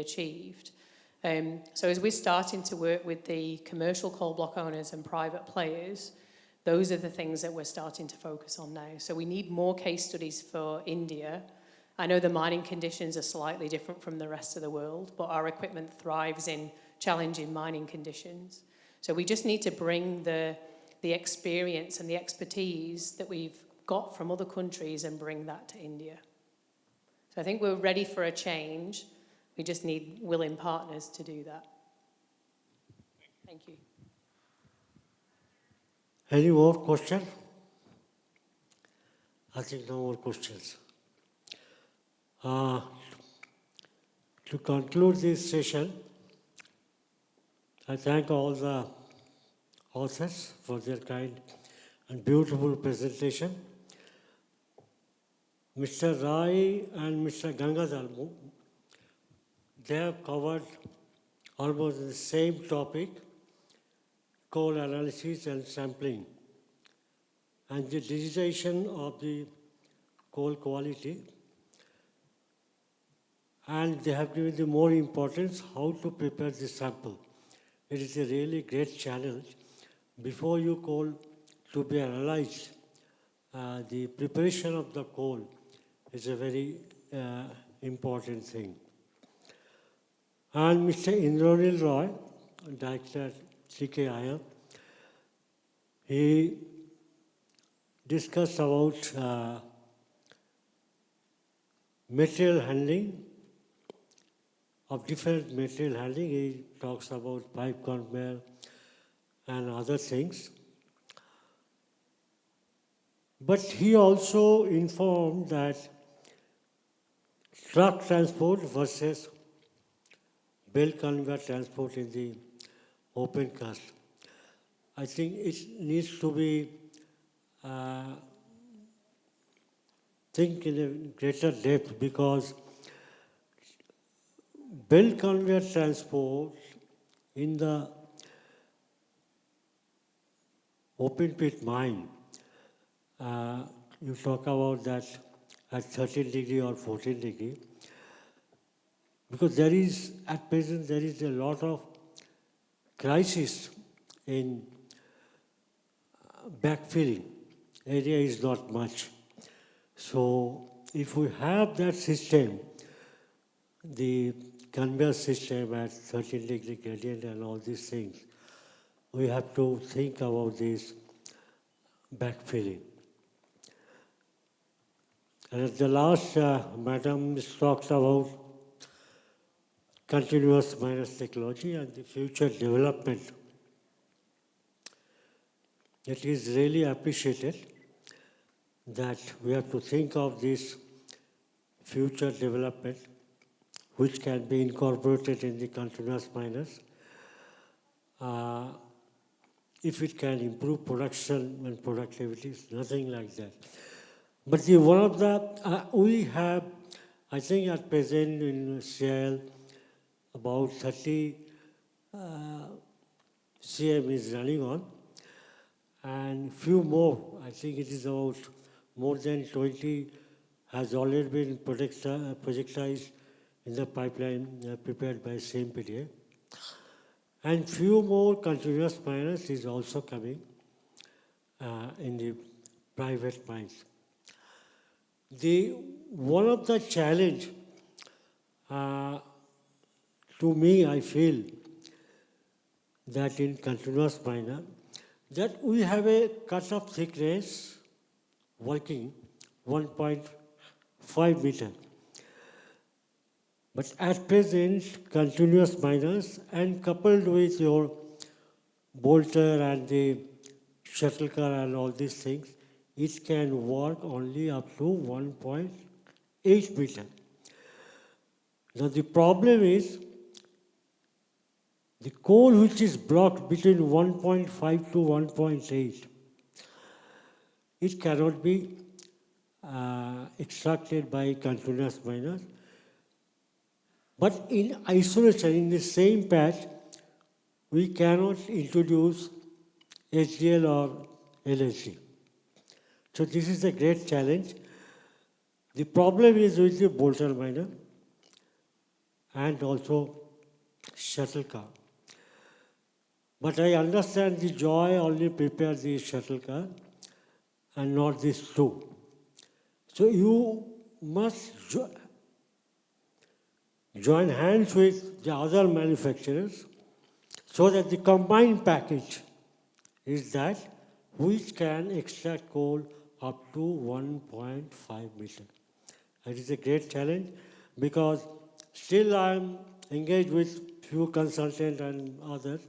achieved. So as we're starting to work with the commercial coal block owners and private players, those are the things that we're starting to focus on now. So we need more case studies for India. I know the mining conditions are slightly different from the rest of the world, but our equipment thrives in challenging mining conditions. So we just need to bring the experience and the expertise that we've got from other countries and bring that to India. So I think we're ready for a change. We just need willing partners to do that. Thank you. Any more questions? I think no more questions. To conclude this session, I thank all the authors for their kind and beautiful presentation. Mr. Rai and Mr. Gangadhar, they have covered almost the same topic, coal analysis and sampling, and the digitization of the coal quality. And they have given the more importance how to prepare the sample. It is a really great challenge. Before you coal to be analyzed, the preparation of the coal is a very important thing. And Mr. Indranil Roy, Director CKIL, he discussed about material handling, of different material handling. He talks about pipe conveyor and other things. But he also informed that truck transport versus belt conveyor transport in the open cast, I think it needs to be think in a greater depth, because belt conveyor transport in the open pit mine, you talk about that at 13 degree or 14 degree, because there is, at present, there is a lot of crisis in backfilling. Area is not much. So if we have that system, the conveyor system at 13 degree gradient and all these things, we have to think about this backfilling. And at the last, Madam talked about continuous minus technology and the future development. It is really appreciated that we have to think of this future development, which can be incorporated in the continuous minus. If it can improve production and productivity, nothing like that. But one of the, we have, I think at present in CIL, about 30 CM is running on, and few more, I think it is about more than 20 has already been projectized in the pipeline prepared by SamePDA. And few more continuous miners is also coming in the private mines. One of the challenge to me, I feel that in continuous miner, that we have a cut-off thickness working 1.5 meter. But at present, continuous miners and coupled with your bolter and the shuttle car and all these things, it can work only up to 1.8 meter. Now the problem is, the coal which is blocked between 1.5 to 1.8, it cannot be extracted by continuous miners. But in isolation, in the same patch, we cannot introduce HDL or LHD. So this is a great challenge. The problem is with the bolter miner. and also shuttle car. But I understand the joy only prepares the shuttle car and not these two. So you must join hands with the other manufacturers so that the combined package is that which can extract coal up to 1.5 meter. It is a great challenge because still I am engaged with few consultants and others.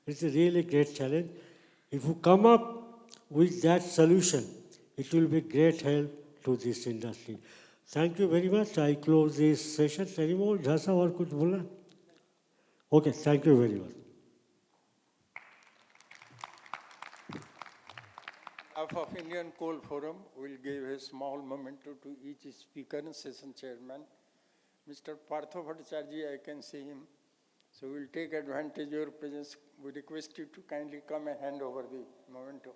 It's a really great challenge. If you come up with that solution, it will be great help to this industry. Thank you very much. I close this session. Any more? Jasa or kuch bolna? Okay, thank you very much. Of Indian Coal Forum, will give a small memento to each speaker and session chairman. Mr. Partho Bhattacharya, I can see him. So we'll take advantage of your presence. We request you to kindly come and hand over the memento.